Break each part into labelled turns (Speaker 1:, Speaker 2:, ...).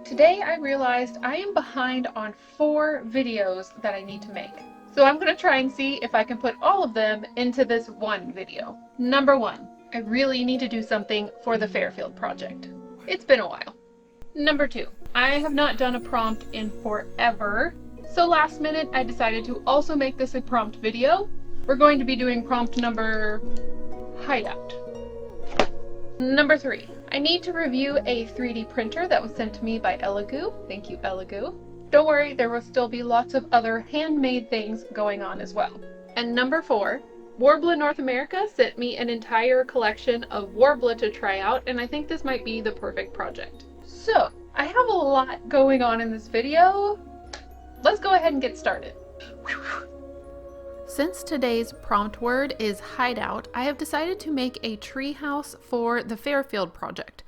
Speaker 1: Today I realized I am behind on 4 videos that I need to make. So I'm going to try and see if I can put all of them into this one video. Number 1, I really need to do something for the Fairfield project. It's been a while. Number 2, I have not done a prompt in forever. So last minute I decided to also make this a prompt video. We're going to be doing prompt number hideout. Number 3, I need to review a 3D printer that was sent to me by Elegoo. Thank you, Elegoo. Don't worry, there will still be lots of other handmade things going on as well. And number 4, Warbler North America sent me an entire collection of Warbler to try out, and I think this might be the perfect project. So, I have a lot going on in this video. Let's go ahead and get started. Since today's prompt word is hideout, I have decided to make a treehouse for the Fairfield project.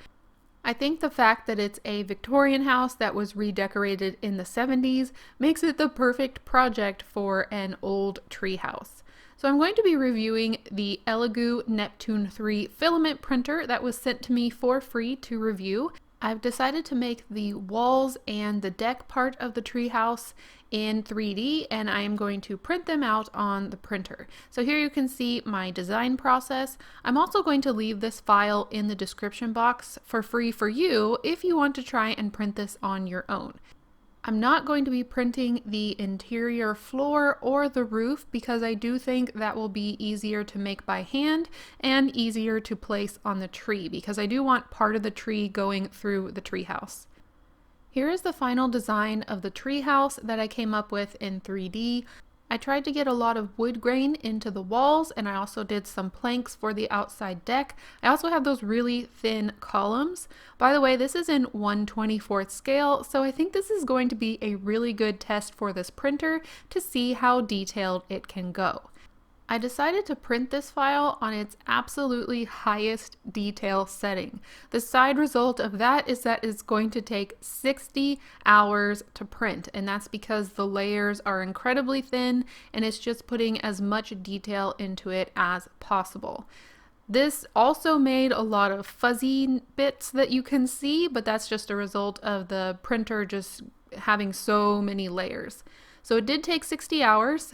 Speaker 1: I think the fact that it's a Victorian house that was redecorated in the 70s makes it the perfect project for an old treehouse. So I'm going to be reviewing the Elegoo Neptune 3 filament printer that was sent to me for free to review. I've decided to make the walls and the deck part of the treehouse in 3D, and I am going to print them out on the printer. So here you can see my design process. I'm also going to leave this file in the description box for free for you if you want to try and print this on your own. I'm not going to be printing the interior floor or the roof because I do think that will be easier to make by hand and easier to place on the tree, because I do want part of the tree going through the treehouse. Here is the final design of the treehouse that I came up with in 3D. I tried to get a lot of wood grain into the walls, and I also did some planks for the outside deck. I also have those really thin columns. By the way, this is in 1/24th scale, so I think this is going to be a really good test for this printer to see how detailed it can go. I decided to print this file on its absolutely highest detail setting. The side result of that is that it's going to take 60 hours to print, and that's because the layers are incredibly thin and it's just putting as much detail into it as possible. This also made a lot of fuzzy bits that you can see, but that's just a result of the printer just having so many layers. So it did take 60 hours.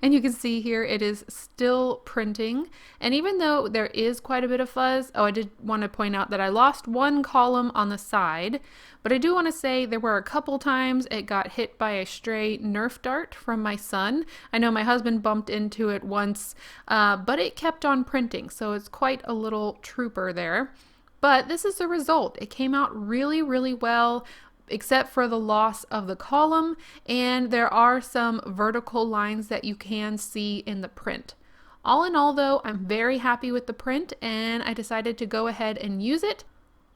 Speaker 1: And you can see here it is still printing, and even though there is quite a bit of fuzz, I did want to point out that I lost one column on the side, but I do want to say there were a couple times it got hit by a stray Nerf dart from my son. I know my husband bumped into it once, but it kept on printing, so it's quite a little trooper there. But this is the result. It came out really, really well, except for the loss of the column, and there are some vertical lines that you can see in the print. All in all though, I'm very happy with the print, and I decided to go ahead and use it.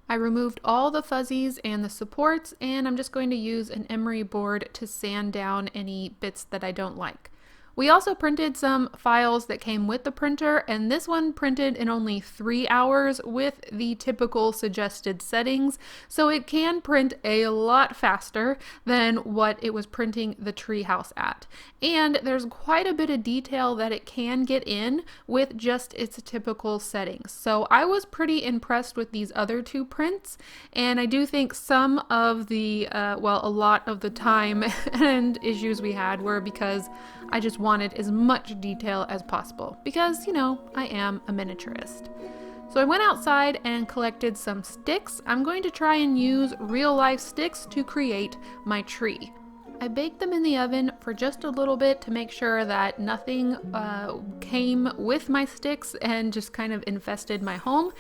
Speaker 1: I removed all the fuzzies and the supports, and I'm just going to use an emery board to sand down any bits that I don't like. We also printed some files that came with the printer, and this one printed in only 3 hours with the typical suggested settings, so it can print a lot faster than what it was printing the treehouse at. And there's quite a bit of detail that it can get in with just its typical settings. So I was pretty impressed with these other 2 prints, and I do think some of the, a lot of the time and issues we had were because I just wanted as much detail as possible because, you know, I am a miniaturist. So I went outside and collected some sticks. I'm going to try and use real life sticks to create my tree. I baked them in the oven for just a little bit to make sure that nothing came with my sticks and just kind of infested my home.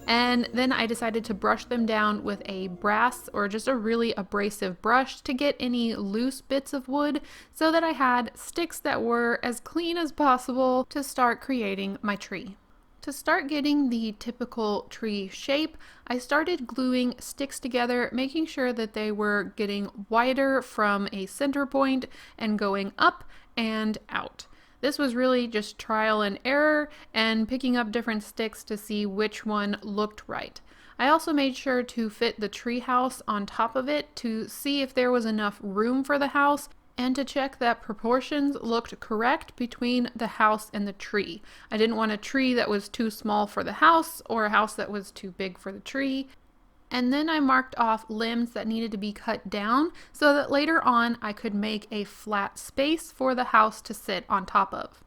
Speaker 1: And then I decided to brush them down with a brass or just a really abrasive brush to get any loose bits of wood so that I had sticks that were as clean as possible to start creating my tree. To start getting the typical tree shape, I started gluing sticks together, making sure that they were getting wider from a center point and going up and out. This was really just trial and error and picking up different sticks to see which one looked right. I also made sure to fit the treehouse on top of it to see if there was enough room for the house and to check that proportions looked correct between the house and the tree. I didn't want a tree that was too small for the house or a house that was too big for the tree. And then I marked off limbs that needed to be cut down so that later on I could make a flat space for the house to sit on top of.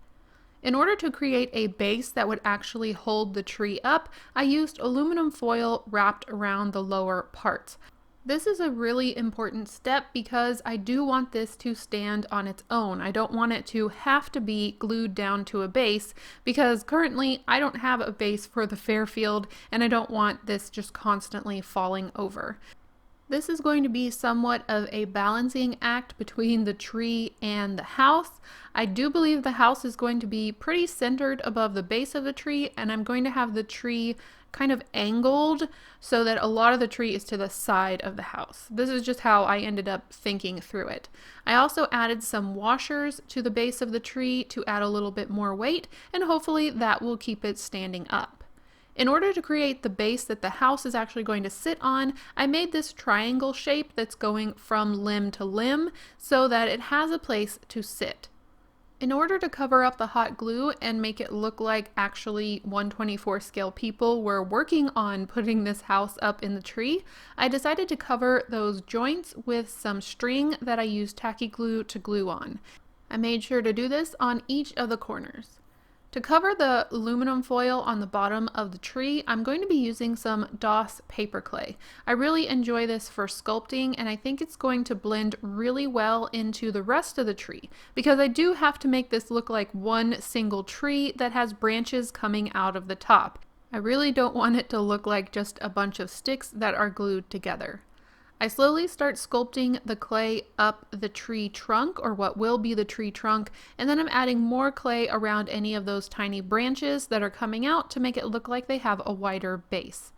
Speaker 1: In order to create a base that would actually hold the tree up, I used aluminum foil wrapped around the lower parts. This is a really important step because I do want this to stand on its own. I don't want it to have to be glued down to a base because currently I don't have a base for the Fairfield and I don't want this just constantly falling over. This is going to be somewhat of a balancing act between the tree and the house. I do believe the house is going to be pretty centered above the base of the tree, and I'm going to have the tree kind of angled so that a lot of the tree is to the side of the house. This is just how I ended up thinking through it. I also added some washers to the base of the tree to add a little bit more weight, and hopefully that will keep it standing up. In order to create the base that the house is actually going to sit on, I made this triangle shape that's going from limb to limb so that it has a place to sit. In order to cover up the hot glue and make it look like actually 1/24 scale people were working on putting this house up in the tree, I decided to cover those joints with some string that I used tacky glue to glue on. I made sure to do this on each of the corners. To cover the aluminum foil on the bottom of the tree, I'm going to be using some DOS paper clay. I really enjoy this for sculpting, and I think it's going to blend really well into the rest of the tree because I do have to make this look like one single tree that has branches coming out of the top. I really don't want it to look like just a bunch of sticks that are glued together. I slowly start sculpting the clay up the tree trunk, or what will be the tree trunk, and then I'm adding more clay around any of those tiny branches that are coming out to make it look like they have a wider base.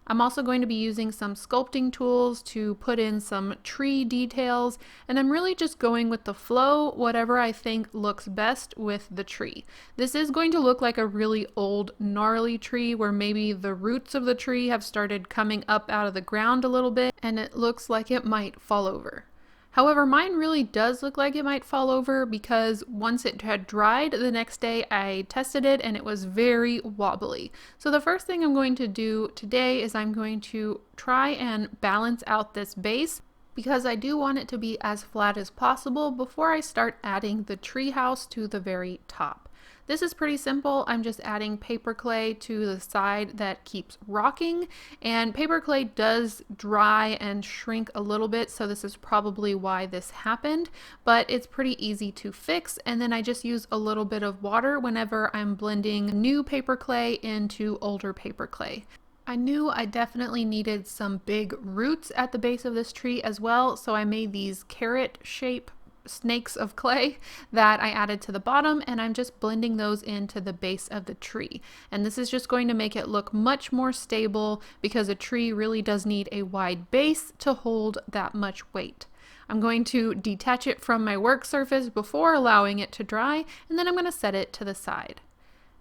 Speaker 1: I'm also going to be using some sculpting tools to put in some tree details, and I'm really just going with the flow, whatever I think looks best with the tree. This is going to look like a really old, gnarly tree where maybe the roots of the tree have started coming up out of the ground a little bit, and it looks like it might fall over. However, mine really does look like it might fall over because once it had dried the next day, I tested it and it was very wobbly. So the first thing I'm going to do today is I'm going to try and balance out this base because I do want it to be as flat as possible before I start adding the treehouse to the very top. This is pretty simple. I'm just adding paper clay to the side that keeps rocking, and paper clay does dry and shrink a little bit, so this is probably why this happened, but it's pretty easy to fix, and then I just use a little bit of water whenever I'm blending new paper clay into older paper clay. I knew I definitely needed some big roots at the base of this tree as well, so I made these carrot shape snakes of clay that I added to the bottom, and I'm just blending those into the base of the tree. And this is just going to make it look much more stable because a tree really does need a wide base to hold that much weight. I'm going to detach it from my work surface before allowing it to dry, and then I'm going to set it to the side.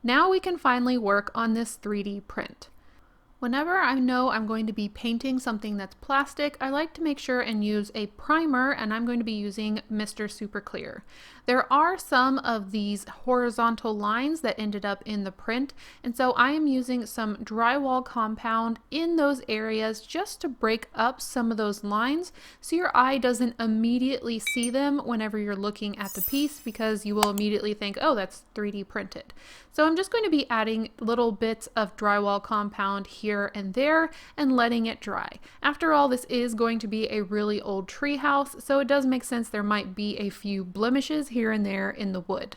Speaker 1: Now we can finally work on this 3D print. Whenever I know I'm going to be painting something that's plastic, I like to make sure and use a primer, and I'm going to be using Mr. Super Clear. There are some of these horizontal lines that ended up in the print, and so I am using some drywall compound in those areas just to break up some of those lines so your eye doesn't immediately see them whenever you're looking at the piece, because you will immediately think, oh, that's 3D printed. So I'm just going to be adding little bits of drywall compound here and there and letting it dry. After all, this is going to be a really old tree house, so it does make sense there might be a few blemishes here and there in the wood.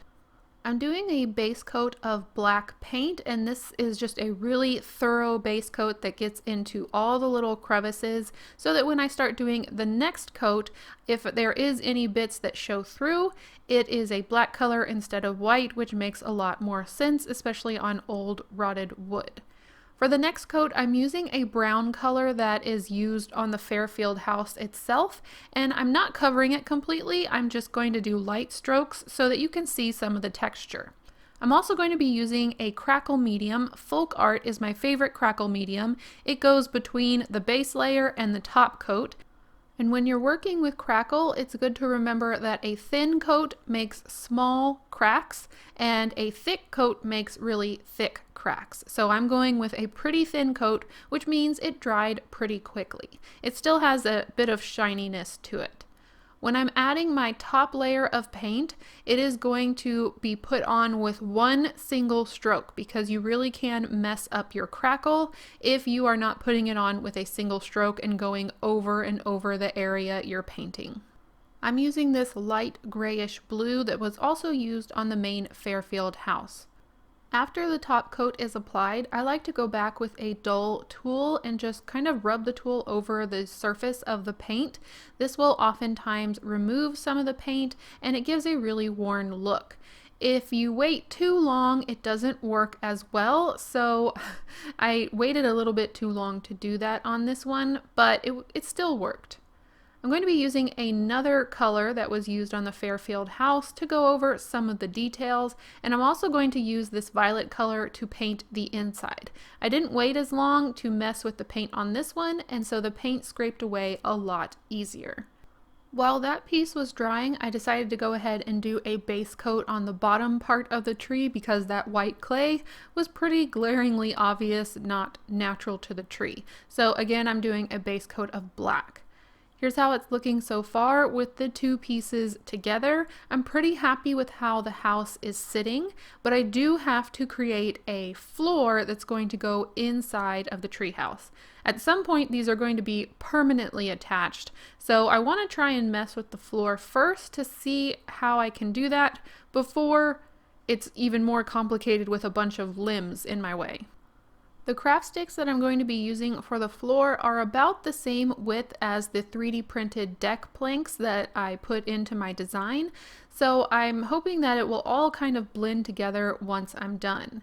Speaker 1: I'm doing a base coat of black paint, and this is just a really thorough base coat that gets into all the little crevices so that when I start doing the next coat, if there is any bits that show through, it is a black color instead of white, which makes a lot more sense, especially on old rotted wood. For the next coat, I'm using a brown color that is used on the Fairfield house itself, and I'm not covering it completely. I'm just going to do light strokes so that you can see some of the texture. I'm also going to be using a Crackle Medium. Folk Art is my favorite Crackle Medium. It goes between the base layer and the top coat. And when you're working with Crackle, it's good to remember that a thin coat makes small cracks and a thick coat makes really thick cracks. So I'm going with a pretty thin coat, which means it dried pretty quickly. It still has a bit of shininess to it. When I'm adding my top layer of paint, it is going to be put on with one single stroke because you really can mess up your crackle if you are not putting it on with a single stroke and going over and over the area you're painting. I'm using this light grayish blue that was also used on the main Fairfield house. After the top coat is applied, I like to go back with a dull tool and just kind of rub the tool over the surface of the paint. This will oftentimes remove some of the paint and it gives a really worn look. If you wait too long, it doesn't work as well, so I waited a little bit too long to do that on this one, but it still worked. I'm going to be using another color that was used on the Fairfield house to go over some of the details, and I'm also going to use this violet color to paint the inside. I didn't wait as long to mess with the paint on this one, and so the paint scraped away a lot easier. While that piece was drying, I decided to go ahead and do a base coat on the bottom part of the tree because that white clay was pretty glaringly obvious, not natural to the tree. So again, I'm doing a base coat of black. Here's how it's looking so far with the two pieces together. I'm pretty happy with how the house is sitting, but I do have to create a floor that's going to go inside of the treehouse. At some point, these are going to be permanently attached, so I want to try and mess with the floor first to see how I can do that before it's even more complicated with a bunch of limbs in my way. The craft sticks that I'm going to be using for the floor are about the same width as the 3D printed deck planks that I put into my design, so I'm hoping that it will all kind of blend together once I'm done.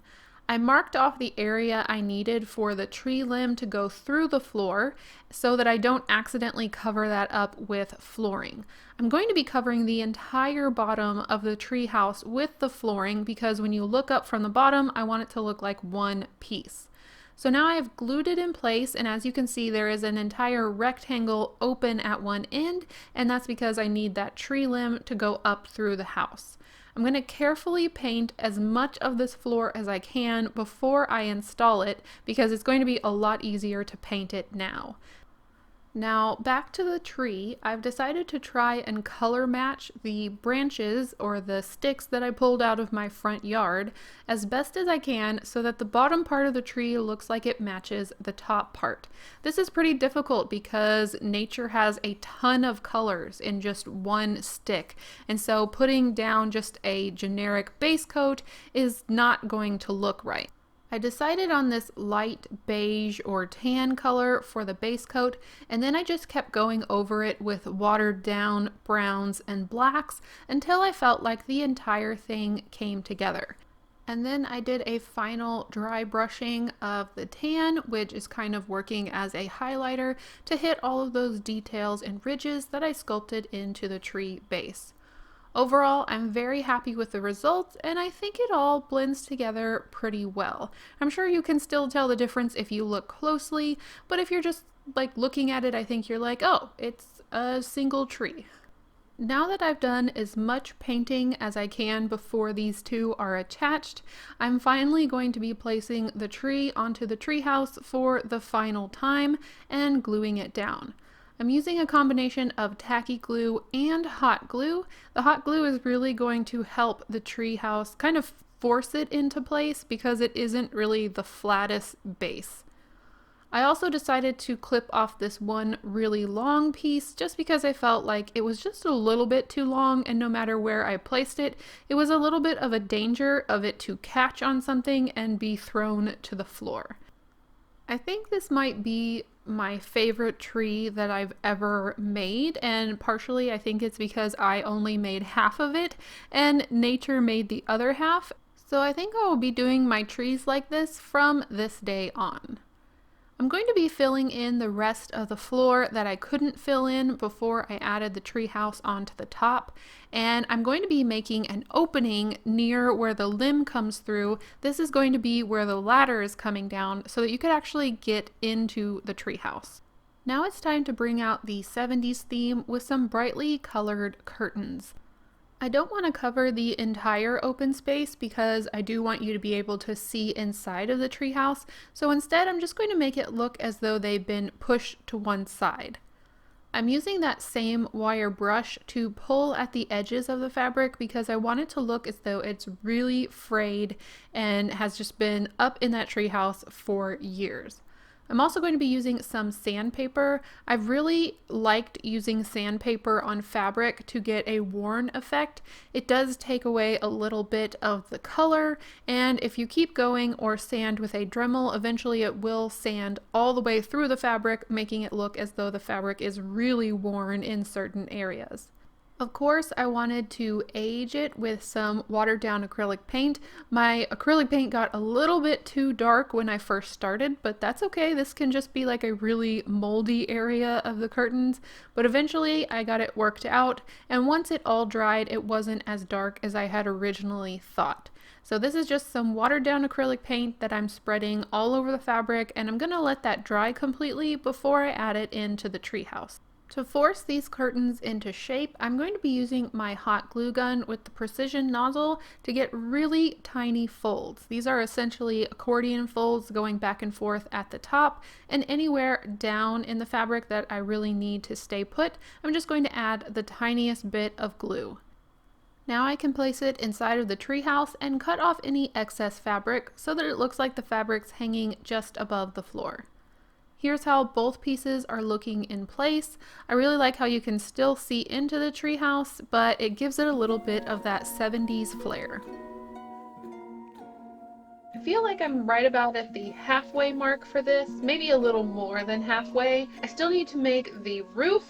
Speaker 1: I marked off the area I needed for the tree limb to go through the floor so that I don't accidentally cover that up with flooring. I'm going to be covering the entire bottom of the tree house with the flooring because when you look up from the bottom, I want it to look like one piece. So now I have glued it in place, and as you can see there is an entire rectangle open at one end, and that's because I need that tree limb to go up through the house. I'm going to carefully paint as much of this floor as I can before I install it because it's going to be a lot easier to paint it now. Now back to the tree, I've decided to try and color match the branches or the sticks that I pulled out of my front yard as best as I can so that the bottom part of the tree looks like it matches the top part. This is pretty difficult because nature has a ton of colors in just one stick, and so putting down just a generic base coat is not going to look right. I decided on this light beige or tan color for the base coat, and then I just kept going over it with watered down browns and blacks until I felt like the entire thing came together. And then I did a final dry brushing of the tan, which is kind of working as a highlighter to hit all of those details and ridges that I sculpted into the tree base. Overall, I'm very happy with the results, and I think it all blends together pretty well. I'm sure you can still tell the difference if you look closely, but if you're just like looking at it, I think you're like, oh, it's a single tree. Now that I've done as much painting as I can before these two are attached, I'm finally going to be placing the tree onto the treehouse for the final time and gluing it down. I'm using a combination of tacky glue and hot glue. The hot glue is really going to help the treehouse kind of force it into place because it isn't really the flattest base. I also decided to clip off this one really long piece just because I felt like it was just a little bit too long, and no matter where I placed it, it was a little bit of a danger of it to catch on something and be thrown to the floor. I think this might be my favorite tree that I've ever made, and partially I think it's because I only made half of it and nature made the other half. So I think I will be doing my trees like this from this day on. I'm going to be filling in the rest of the floor that I couldn't fill in before I added the treehouse onto the top, and I'm going to be making an opening near where the limb comes through. This is going to be where the ladder is coming down so that you could actually get into the treehouse. Now it's time to bring out the 70s theme with some brightly colored curtains. I don't want to cover the entire open space because I do want you to be able to see inside of the treehouse, so instead I'm just going to make it look as though they've been pushed to one side. I'm using that same wire brush to pull at the edges of the fabric because I want it to look as though it's really frayed and has just been up in that treehouse for years. I'm also going to be using some sandpaper. I've really liked using sandpaper on fabric to get a worn effect. It does take away a little bit of the color, and if you keep going or sand with a Dremel, eventually it will sand all the way through the fabric, making it look as though the fabric is really worn in certain areas. Of course, I wanted to age it with some watered down acrylic paint. My acrylic paint got a little bit too dark when I first started, but that's okay. This can just be like a really moldy area of the curtains. But eventually I got it worked out, and once it all dried, it wasn't as dark as I had originally thought. So this is just some watered down acrylic paint that I'm spreading all over the fabric, and I'm gonna let that dry completely before I add it into the treehouse. To force these curtains into shape, I'm going to be using my hot glue gun with the precision nozzle to get really tiny folds. These are essentially accordion folds going back and forth at the top, and anywhere down in the fabric that I really need to stay put, I'm just going to add the tiniest bit of glue. Now I can place it inside of the treehouse and cut off any excess fabric so that it looks like the fabric's hanging just above the floor. Here's how both pieces are looking in place. I really like how you can still see into the treehouse, but it gives it a little bit of that 70s flair. I feel like I'm right about at the halfway mark for this, maybe a little more than halfway. I still need to make the roof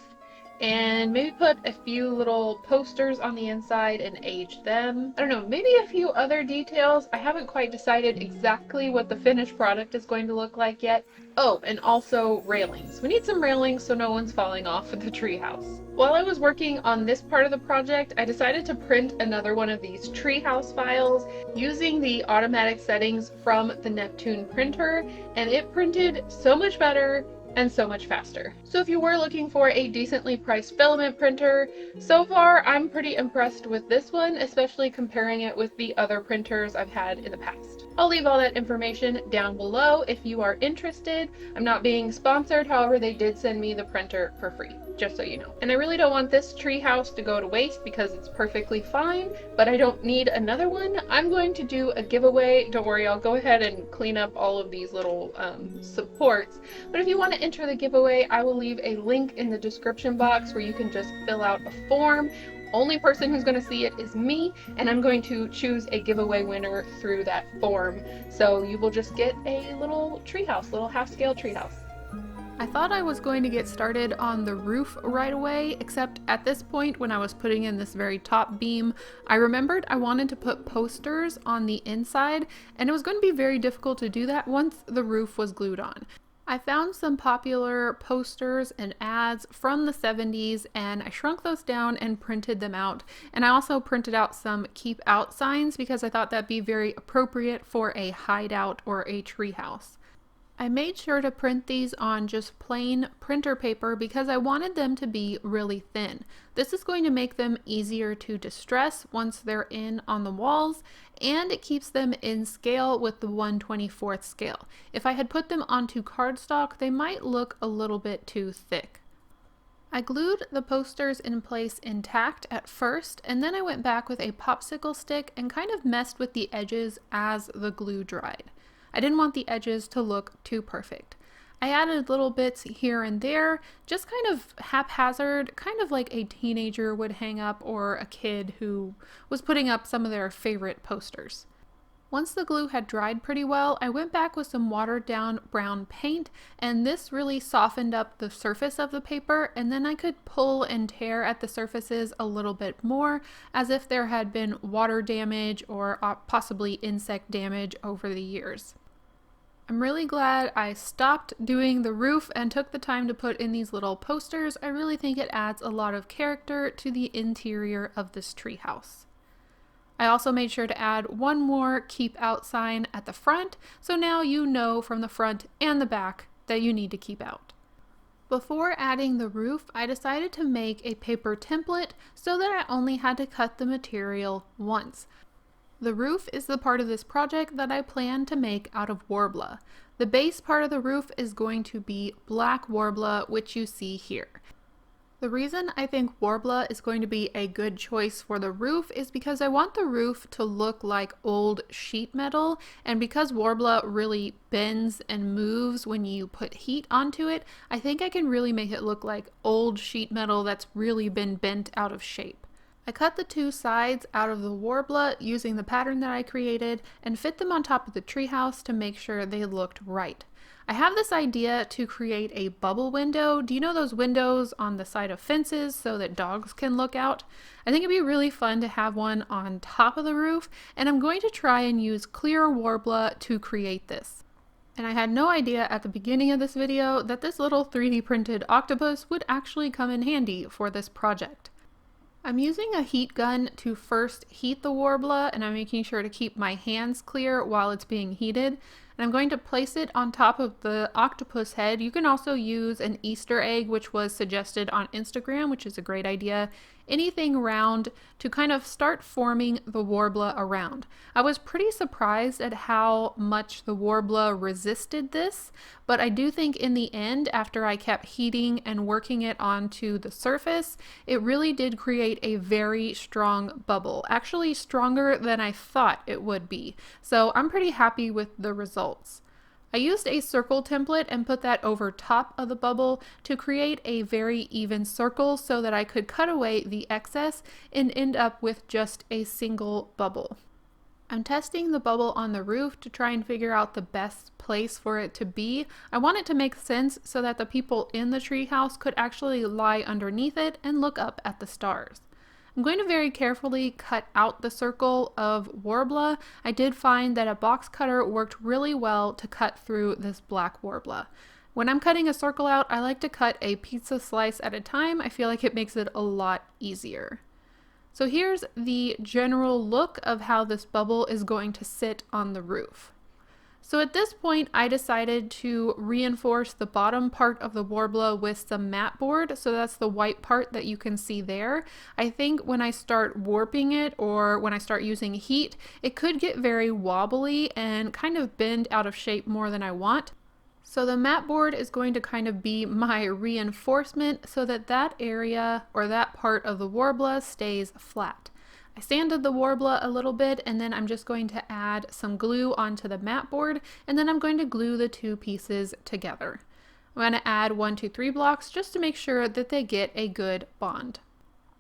Speaker 1: and maybe put a few little posters on the inside and age them. I don't know, maybe a few other details. I haven't quite decided exactly what the finished product is going to look like yet. Oh, and also railings. We need some railings so no one's falling off of the treehouse. While I was working on this part of the project, I decided to print another one of these treehouse files using the automatic settings from the Neptune printer, and it printed so much better and so much faster. So if you were looking for a decently priced filament printer, so far I'm pretty impressed with this one, especially comparing it with the other printers I've had in the past. I'll leave all that information down below if you are interested. I'm not being sponsored, however they did send me the printer for free, just so you know. And I really don't want this treehouse to go to waste because it's perfectly fine, but I don't need another one. I'm going to do a giveaway. Don't worry, I'll go ahead and clean up all of these little supports. But if you want to enter the giveaway, I will leave a link in the description box where you can just fill out a form. Only person who's going to see it is me, and I'm going to choose a giveaway winner through that form. So you will just get a little treehouse, little half-scale treehouse. I thought I was going to get started on the roof right away, except at this point when I was putting in this very top beam, I remembered I wanted to put posters on the inside, and it was going to be very difficult to do that once the roof was glued on. I found some popular posters and ads from the 70s, and I shrunk those down and printed them out. And I also printed out some keep out signs because I thought that'd be very appropriate for a hideout or a treehouse. I made sure to print these on just plain printer paper because I wanted them to be really thin. This is going to make them easier to distress once they're in on the walls, and it keeps them in scale with the 1/24th scale. If I had put them onto cardstock, they might look a little bit too thick. I glued the posters in place intact at first, and then I went back with a popsicle stick and kind of messed with the edges as the glue dried. I didn't want the edges to look too perfect. I added little bits here and there, just kind of haphazard, kind of like a teenager would hang up or a kid who was putting up some of their favorite posters. Once the glue had dried pretty well, I went back with some watered down brown paint, and this really softened up the surface of the paper, and then I could pull and tear at the surfaces a little bit more, as if there had been water damage or possibly insect damage over the years. I'm really glad I stopped doing the roof and took the time to put in these little posters. I really think it adds a lot of character to the interior of this treehouse. I also made sure to add one more keep out sign at the front, so now you know from the front and the back that you need to keep out. Before adding the roof, I decided to make a paper template so that I only had to cut the material once. The roof is the part of this project that I plan to make out of Worbla. The base part of the roof is going to be black Worbla, which you see here. The reason I think Worbla is going to be a good choice for the roof is because I want the roof to look like old sheet metal, and because Worbla really bends and moves when you put heat onto it, I think I can really make it look like old sheet metal that's really been bent out of shape. I cut the two sides out of the Worbla using the pattern that I created and fit them on top of the treehouse to make sure they looked right. I have this idea to create a bubble window. Do you know those windows on the side of fences so that dogs can look out? I think it'd be really fun to have one on top of the roof, and I'm going to try and use clear Worbla to create this. And I had no idea at the beginning of this video that this little 3D printed octopus would actually come in handy for this project. I'm using a heat gun to first heat the Worbla, and I'm making sure to keep my hands clear while it's being heated. And I'm going to place it on top of the octopus head. You can also use an Easter egg, which was suggested on Instagram, which is a great idea. Anything round to kind of start forming the Worbla around. I was pretty surprised at how much the Worbla resisted this, but I do think in the end, after I kept heating and working it onto the surface, it really did create a very strong bubble, actually stronger than I thought it would be. So I'm pretty happy with the results. I used a circle template and put that over top of the bubble to create a very even circle so that I could cut away the excess and end up with just a single bubble. I'm testing the bubble on the roof to try and figure out the best place for it to be. I want it to make sense so that the people in the treehouse could actually lie underneath it and look up at the stars. I'm going to very carefully cut out the circle of Worbla. I did find that a box cutter worked really well to cut through this black Worbla. When I'm cutting a circle out, I like to cut a pizza slice at a time. I feel like it makes it a lot easier. So here's the general look of how this bubble is going to sit on the roof. So at this point, I decided to reinforce the bottom part of the Worbla with some mat board. So that's the white part that you can see there. I think when I start warping it or when I start using heat, it could get very wobbly and kind of bend out of shape more than I want. So the mat board is going to kind of be my reinforcement so that that area or that part of the Worbla stays flat. I sanded the Worbla a little bit, and then I'm just going to add some glue onto the mat board, and then I'm going to glue the two pieces together. I'm going to add 1, 2, 3 blocks just to make sure that they get a good bond.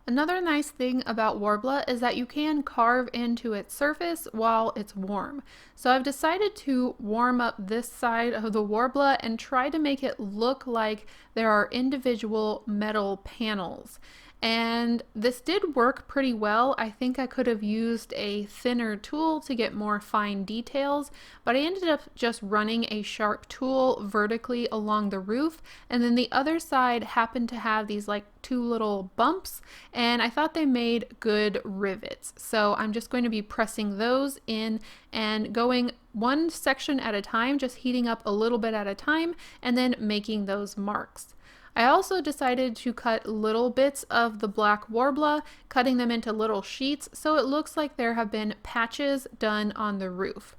Speaker 1: Another nice thing about Worbla is that you can carve into its surface while it's warm. So I've decided to warm up this side of the Worbla and try to make it look like there are individual metal panels. And this did work pretty well. I think I could have used a thinner tool to get more fine details, but I ended up just running a sharp tool vertically along the roof, and then the other side happened to have these like 2 little bumps, and I thought they made good rivets. So I'm just going to be pressing those in and going one section at a time, just heating up a little bit at a time, and then making those marks. I also decided to cut little bits of the black Worbla, cutting them into little sheets so it looks like there have been patches done on the roof.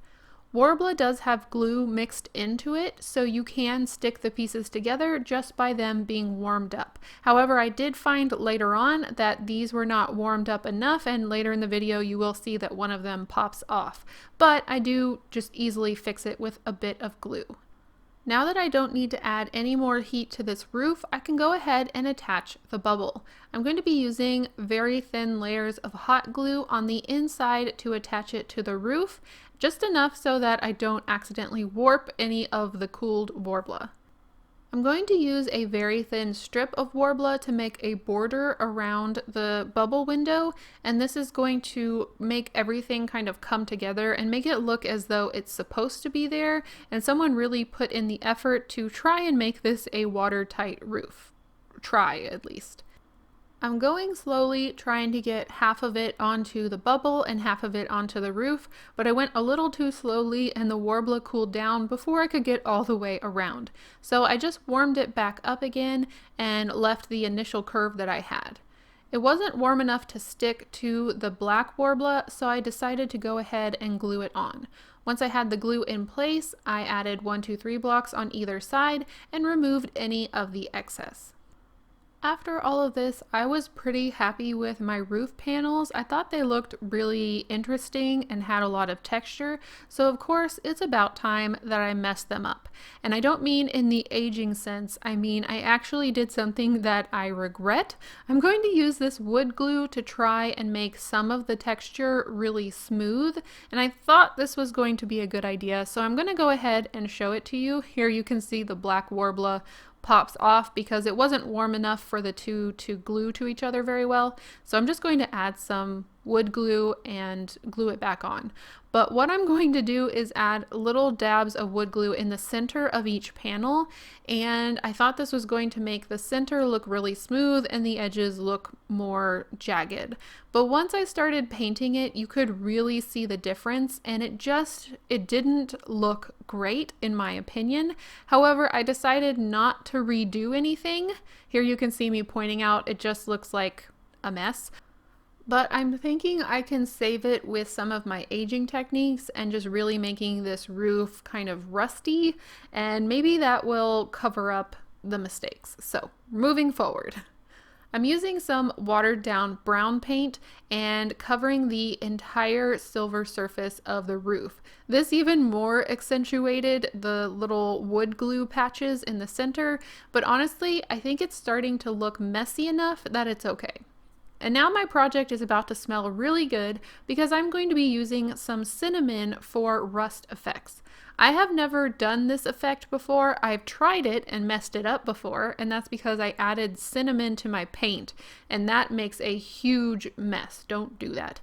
Speaker 1: Worbla does have glue mixed into it, so you can stick the pieces together just by them being warmed up. However, I did find later on that these were not warmed up enough, and later in the video you will see that one of them pops off. But I do just easily fix it with a bit of glue. Now that I don't need to add any more heat to this roof, I can go ahead and attach the bubble. I'm going to be using very thin layers of hot glue on the inside to attach it to the roof, just enough so that I don't accidentally warp any of the cooled Worbla. I'm going to use a very thin strip of Worbla to make a border around the bubble window, and this is going to make everything kind of come together and make it look as though it's supposed to be there, and someone really put in the effort to try and make this a watertight roof. Try, at least. I'm going slowly, trying to get half of it onto the bubble and half of it onto the roof, but I went a little too slowly and the Worbla cooled down before I could get all the way around. So I just warmed it back up again and left the initial curve that I had. It wasn't warm enough to stick to the black Worbla, so I decided to go ahead and glue it on. Once I had the glue in place, I added 1, 2, 3 blocks on either side and removed any of the excess. After all of this, I was pretty happy with my roof panels. I thought they looked really interesting and had a lot of texture, so of course it's about time that I messed them up. And I don't mean in the aging sense, I mean I actually did something that I regret. I'm going to use this wood glue to try and make some of the texture really smooth, and I thought this was going to be a good idea, so I'm going to go ahead and show it to you. Here you can see the black Worbla pops off because it wasn't warm enough for the two to glue to each other very well. So I'm just going to add some wood glue and glue it back on. But what I'm going to do is add little dabs of wood glue in the center of each panel, and I thought this was going to make the center look really smooth and the edges look more jagged. But once I started painting it, you could really see the difference, and it didn't look great in my opinion. However, I decided not to redo anything. Here you can see me pointing out it just looks like a mess. But I'm thinking I can save it with some of my aging techniques and just really making this roof kind of rusty, and maybe that will cover up the mistakes. So moving forward, I'm using some watered down brown paint and covering the entire silver surface of the roof. This even more accentuated the little wood glue patches in the center, but honestly, I think it's starting to look messy enough that it's okay. And now my project is about to smell really good because I'm going to be using some cinnamon for rust effects. I have never done this effect before. I've tried it and messed it up before, and that's because I added cinnamon to my paint, and that makes a huge mess. Don't do that.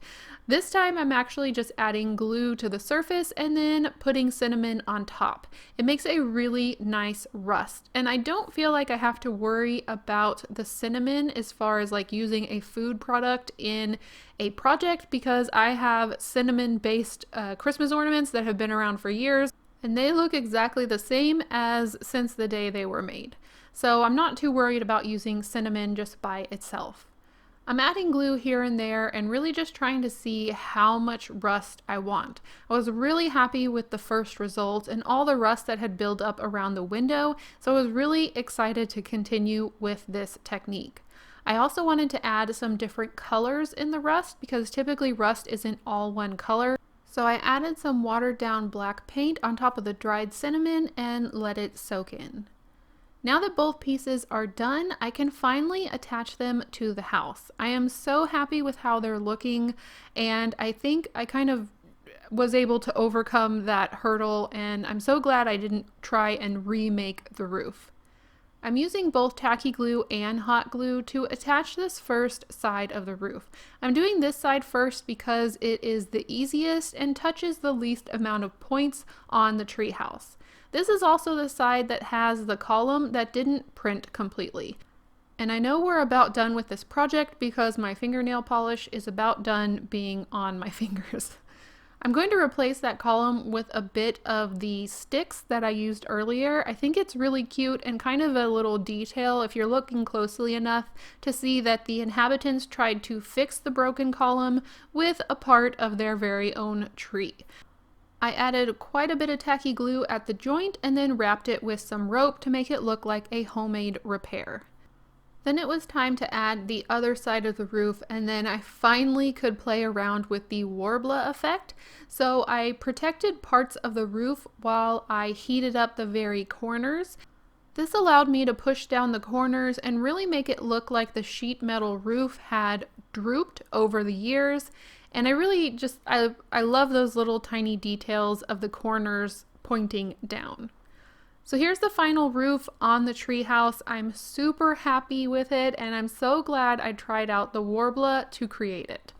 Speaker 1: This time I'm actually just adding glue to the surface and then putting cinnamon on top. It makes a really nice rust, and I don't feel like I have to worry about the cinnamon as far as like using a food product in a project, because I have cinnamon based Christmas ornaments that have been around for years, and they look exactly the same as since the day they were made. So I'm not too worried about using cinnamon just by itself. I'm adding glue here and there and really just trying to see how much rust I want. I was really happy with the first result and all the rust that had built up around the window, so I was really excited to continue with this technique. I also wanted to add some different colors in the rust because typically rust isn't all one color. So I added some watered down black paint on top of the dried cinnamon and let it soak in. Now that both pieces are done, I can finally attach them to the house. I am so happy with how they're looking, and I think I kind of was able to overcome that hurdle, and I'm so glad I didn't try and remake the roof. I'm using both tacky glue and hot glue to attach this first side of the roof. I'm doing this side first because it is the easiest and touches the least amount of points on the treehouse. This is also the side that has the column that didn't print completely. And I know we're about done with this project because my fingernail polish is about done being on my fingers. I'm going to replace that column with a bit of the sticks that I used earlier. I think it's really cute and kind of a little detail if you're looking closely enough to see that the inhabitants tried to fix the broken column with a part of their very own tree. I added quite a bit of tacky glue at the joint and then wrapped it with some rope to make it look like a homemade repair. Then it was time to add the other side of the roof, and then I finally could play around with the warbler effect. So I protected parts of the roof while I heated up the very corners. This allowed me to push down the corners and really make it look like the sheet metal roof had drooped over the years. And I really just, I love those little tiny details of the corners pointing down. So here's the final roof on the treehouse. I'm super happy with it, and I'm so glad I tried out the warbler to create it.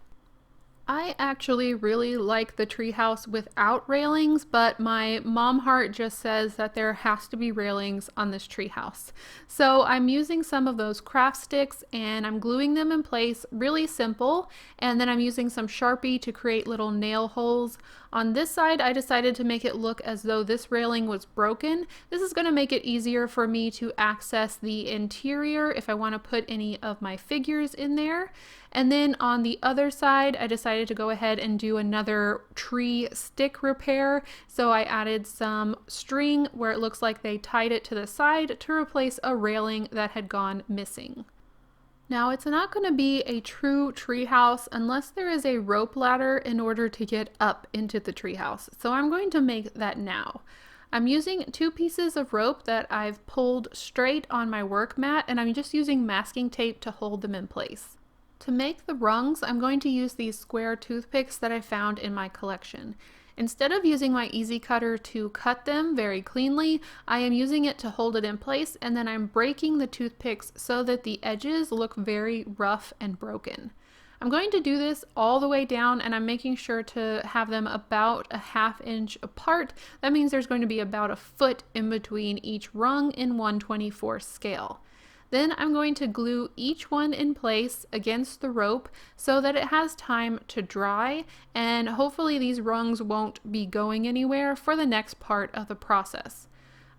Speaker 1: I actually really like the treehouse without railings, but my mom heart just says that there has to be railings on this treehouse. So I'm using some of those craft sticks and I'm gluing them in place, really simple, and then I'm using some Sharpie to create little nail holes. On this side, I decided to make it look as though this railing was broken. This is going to make it easier for me to access the interior if I want to put any of my figures in there. And then on the other side, I decided to go ahead and do another tree stick repair. So I added some string where it looks like they tied it to the side to replace a railing that had gone missing. Now, it's not going to be a true treehouse unless there is a rope ladder in order to get up into the treehouse. So I'm going to make that now. I'm using 2 pieces of rope that I've pulled straight on my work mat, and I'm just using masking tape to hold them in place. To make the rungs, I'm going to use these square toothpicks that I found in my collection. Instead of using my easy cutter to cut them very cleanly, I am using it to hold it in place, and then I'm breaking the toothpicks so that the edges look very rough and broken. I'm going to do this all the way down, and I'm making sure to have them about a 1/2 inch apart. That means there's going to be about a foot in between each rung in 1/24 scale. Then I'm going to glue each one in place against the rope so that it has time to dry, and hopefully these rungs won't be going anywhere for the next part of the process.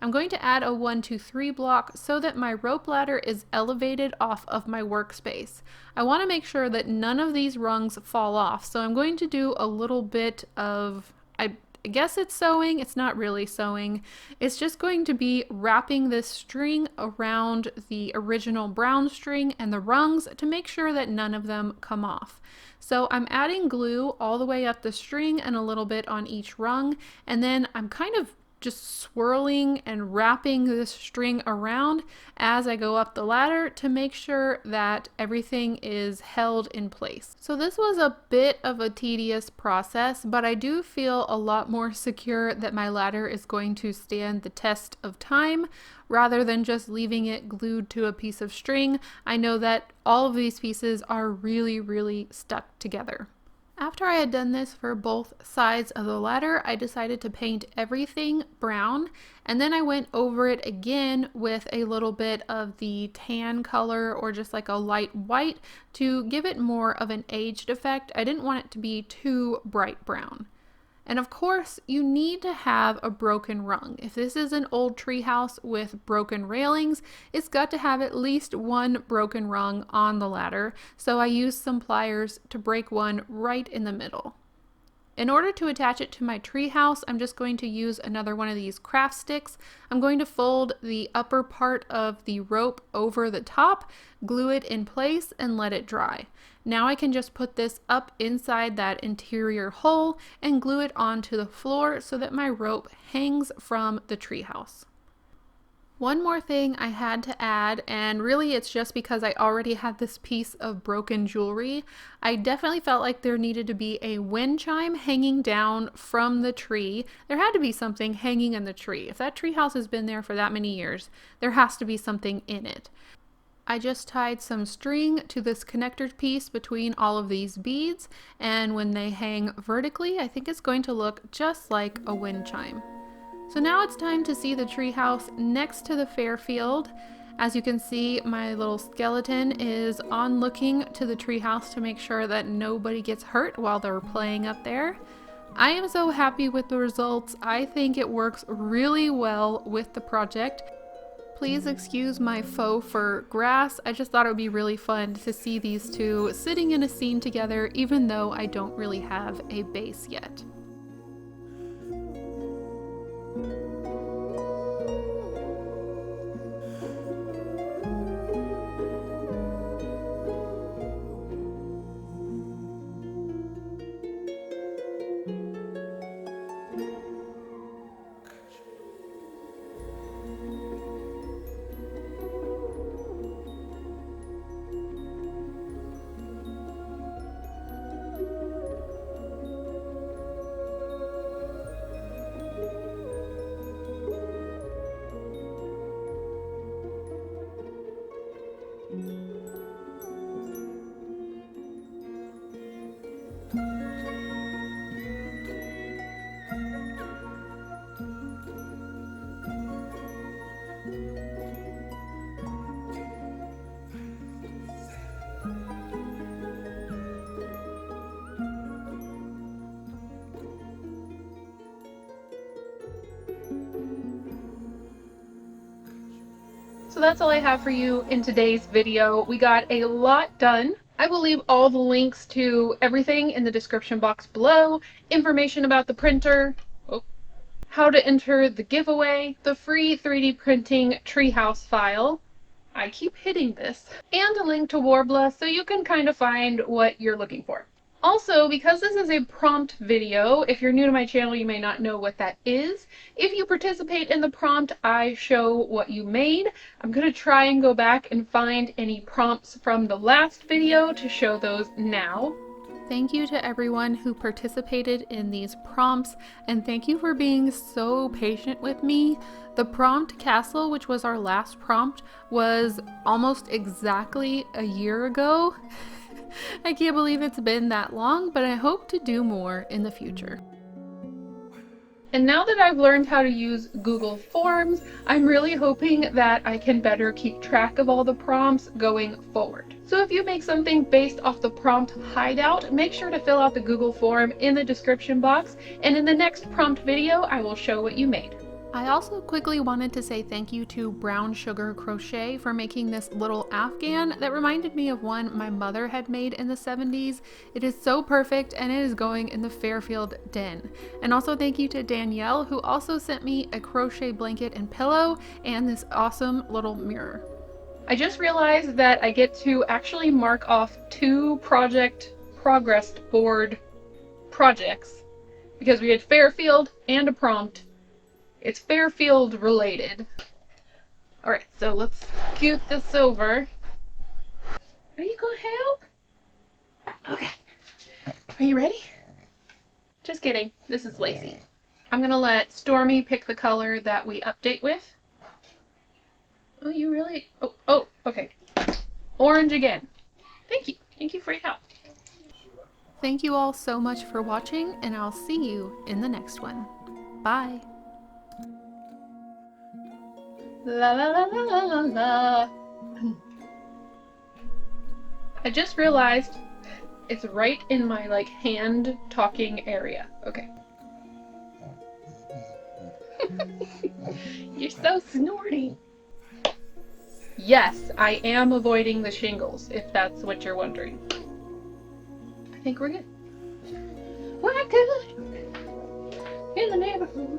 Speaker 1: I'm going to add a 1, 2, 3 block so that my rope ladder is elevated off of my workspace. I want to make sure that none of these rungs fall off, so I'm going to do a little bit of, I guess it's sewing. It's not really sewing. It's just going to be wrapping this string around the original brown string and the rungs to make sure that none of them come off. So I'm adding glue all the way up the string and a little bit on each rung, and then I'm kind of just swirling and wrapping this string around as I go up the ladder to make sure that everything is held in place. So this was a bit of a tedious process, but I do feel a lot more secure that my ladder is going to stand the test of time rather than just leaving it glued to a piece of string. I know that all of these pieces are really stuck together. After I had done this for both sides of the ladder, I decided to paint everything brown, and then I went over it again with a little bit of the tan color or just like a light white to give it more of an aged effect. I didn't want it to be too bright brown. And of course, you need to have a broken rung. If this is an old treehouse with broken railings, it's got to have at least one broken rung on the ladder. So I used some pliers to break one right in the middle. In order to attach it to my treehouse, I'm just going to use another one of these craft sticks. I'm going to fold the upper part of the rope over the top, glue it in place, and let it dry. Now I can just put this up inside that interior hole and glue it onto the floor so that my rope hangs from the treehouse. One more thing I had to add, and really it's just because I already had this piece of broken jewelry. I definitely felt like there needed to be a wind chime hanging down from the tree. There had to be something hanging in the tree. If that treehouse has been there for that many years, there has to be something in it. I just tied some string to this connector piece between all of these beads, and when they hang vertically, I think it's going to look just like a wind chime. So now it's time to see the treehouse next to the Fairfield. As you can see, my little skeleton is on looking to the treehouse to make sure that nobody gets hurt while they're playing up there. I am so happy with the results. I think it works really well with the project. Please excuse my faux fur grass. I just thought it would be really fun to see these two sitting in a scene together, even though I don't really have a base yet. So that's all I have for you in today's video. We got a lot done. I will leave all the links to everything in the description box below, information about the printer, how to enter the giveaway, the free 3D printing Treehouse file, I keep hitting this, and a link to Warbler so you can kind of find what you're looking for. Also, because this is a prompt video, if you're new to my channel, you may not know what that is. If you participate in the prompt, I show what you made. I'm going to try and go back and find any prompts from the last video to show those now. Thank you to everyone who participated in these prompts, and thank you for being so patient with me. The prompt castle, which was our last prompt, was almost exactly a year ago. I can't believe it's been that long, but I hope to do more in the future. And now that I've learned how to use Google Forms, I'm really hoping that I can better keep track of all the prompts going forward. So if you make something based off the prompt hideout, make sure to fill out the Google form in the description box, and in the next prompt video, I will show what you made. I also quickly wanted to say thank you to Brown Sugar Crochet for making this little Afghan that reminded me of one my mother had made in the 70s. It is so perfect and it is going in the Fairfield den. And also thank you to Danielle, who also sent me a crochet blanket and pillow and this awesome little mirror. I just realized that I get to actually mark off 2 project progress board projects because we had Fairfield and a prompt. It's Fairfield related. Alright, so let's scoot this over. Are you gonna help? Okay. Are you ready? Just kidding. This is Lacey. I'm gonna let Stormy pick the color that we update with. Oh, you really? Oh, okay. Orange again. Thank you. Thank you for your help. Thank you all so much for watching, and I'll see you in the next one. Bye. La la la la la la la. I just realized it's right in my hand talking area. Okay. You're so snorty. Yes, I am avoiding the shingles, if that's what you're wondering. I think we're good. We're good in the neighborhood.